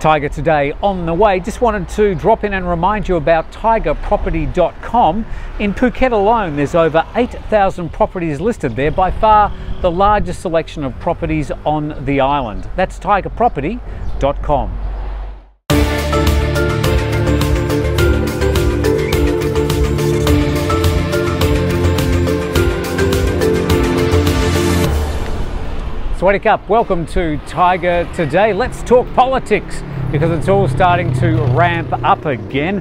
Thaiger today on the way. Just wanted to drop in and remind you about tigerproperty.com. In Phuket alone, there's over 8,000 properties listed there, by far the largest selection of properties on the island. That's tigerproperty.com. Swaddik up, welcome to Thaiger today. Let's talk politics because it's all starting to ramp up again.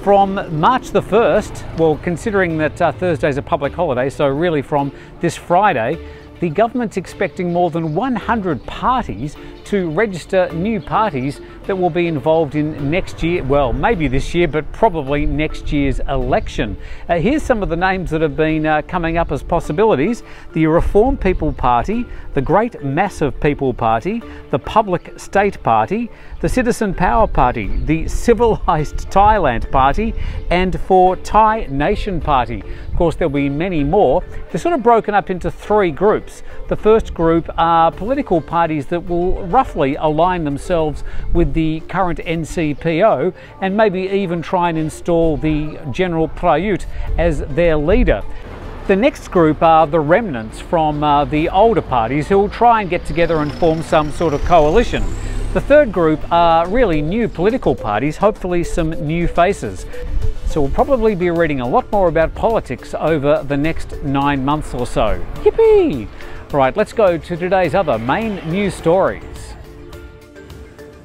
From March the 1st, well, considering that Thursday's a public holiday, so really from this Friday, the government's expecting more than 100 parties to register new parties that will be involved in next year, well, maybe this year, but probably next year's election. Here's some of the names that have been coming up as possibilities: the Reform People Party, the Great Massive People Party, the Public State Party, the Citizen Power Party, the Civilised Thailand Party, and for Thai Nation Party. Of course, there'll be many more. They're sort of broken up into three groups. The first group are political parties that will roughly align themselves with the current NCPO and maybe even try and install the General Prayut as their leader. The next group are the remnants from the older parties who will try and get together and form some sort of coalition. The third group are really new political parties, hopefully some new faces. So we'll probably be reading a lot more about politics over the next 9 months or so. Yippee! Right, let's go to today's other main news stories.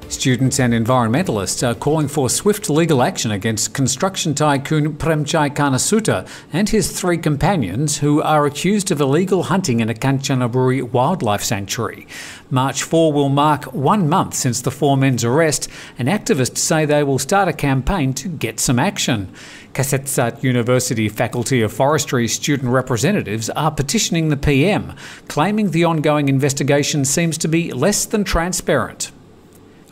Students and environmentalists are calling for swift legal action against construction tycoon Premchai and his 3 companions who are accused of illegal hunting in a Kanchanaburi wildlife sanctuary. March 4 will mark 1 month since the 4 men's arrest, and activists say they will start a campaign to get some action. Kasetsat University Faculty of Forestry student representatives are petitioning the PM, claiming the ongoing investigation seems to be less than transparent.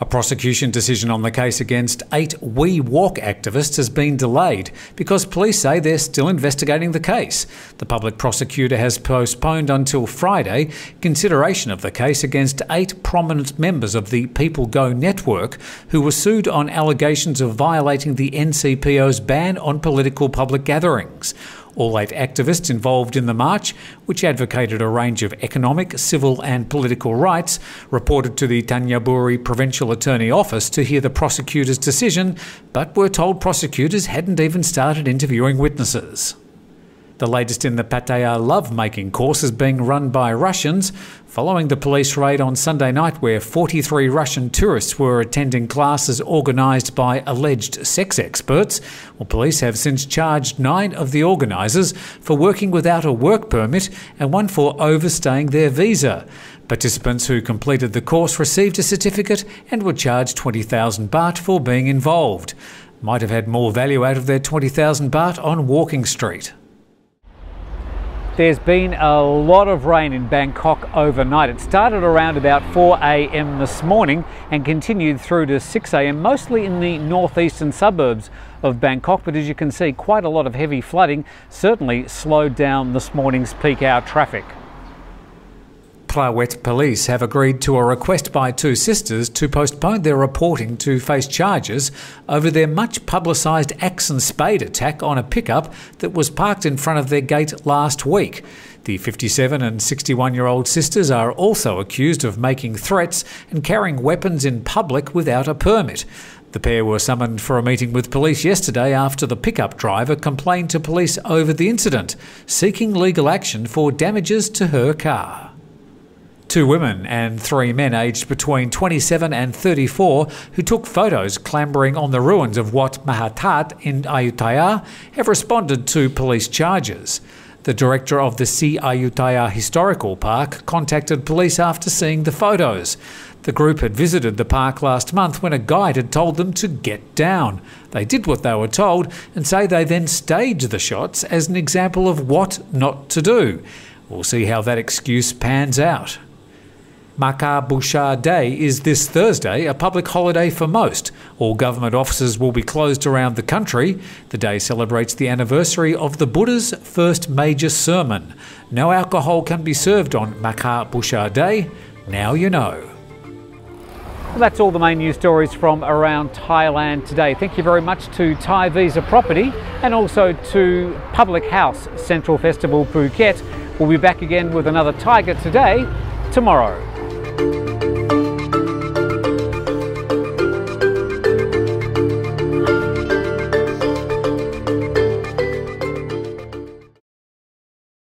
A prosecution decision on the case against 8 We Walk activists has been delayed because police say they're still investigating the case. The public prosecutor has postponed until Friday consideration of the case against 8 prominent members of the People Go network who were sued on allegations of violating the NCPO's ban on political public gatherings. All 8 activists involved in the march, which advocated a range of economic, civil and political rights, reported to the Thanyaburi Provincial Attorney Office to hear the prosecutor's decision, but were told prosecutors hadn't even started interviewing witnesses. The latest in the Pattaya lovemaking course is being run by Russians, following the police raid on Sunday night where 43 Russian tourists were attending classes organised by alleged sex experts. Well, police have since charged 9 of the organisers for working without a work permit and 1 for overstaying their visa. Participants who completed the course received a certificate and were charged 20,000 baht for being involved. Might have had more value out of their 20,000 baht on Walking Street. There's been a lot of rain in Bangkok overnight. It started around about 4 a.m. this morning and continued through to 6 a.m, mostly in the northeastern suburbs of Bangkok. But as you can see, quite a lot of heavy flooding certainly slowed down this morning's peak hour traffic. Prawet police have agreed to a request by 2 sisters to postpone their reporting to face charges over their much publicised axe and spade attack on a pickup that was parked in front of their gate last week. The 57 and 61-year-old sisters are also accused of making threats and carrying weapons in public without a permit. The pair were summoned for a meeting with police yesterday after the pickup driver complained to police over the incident, seeking legal action for damages to her car. 2 women and 3 men aged between 27 and 34 who took photos clambering on the ruins of Wat Mahathat in Ayutthaya have responded to police charges. The director of the Ayutthaya Historical Park contacted police after seeing the photos. The group had visited the park last month when a guide had told them to get down. They did what they were told and say they then staged the shots as an example of what not to do. We'll see how that excuse pans out. Makha Buscha Day is this Thursday, a public holiday for most. All government offices will be closed around the country. The day celebrates the anniversary of the Buddha's first major sermon. No alcohol can be served on Makha Buscha Day. Now you know. Well, that's all the main news stories from around Thailand today. Thank you very much to Thai Visa Property and also to Public House Central Festival Phuket. We'll be back again with another Thaiger Today tomorrow.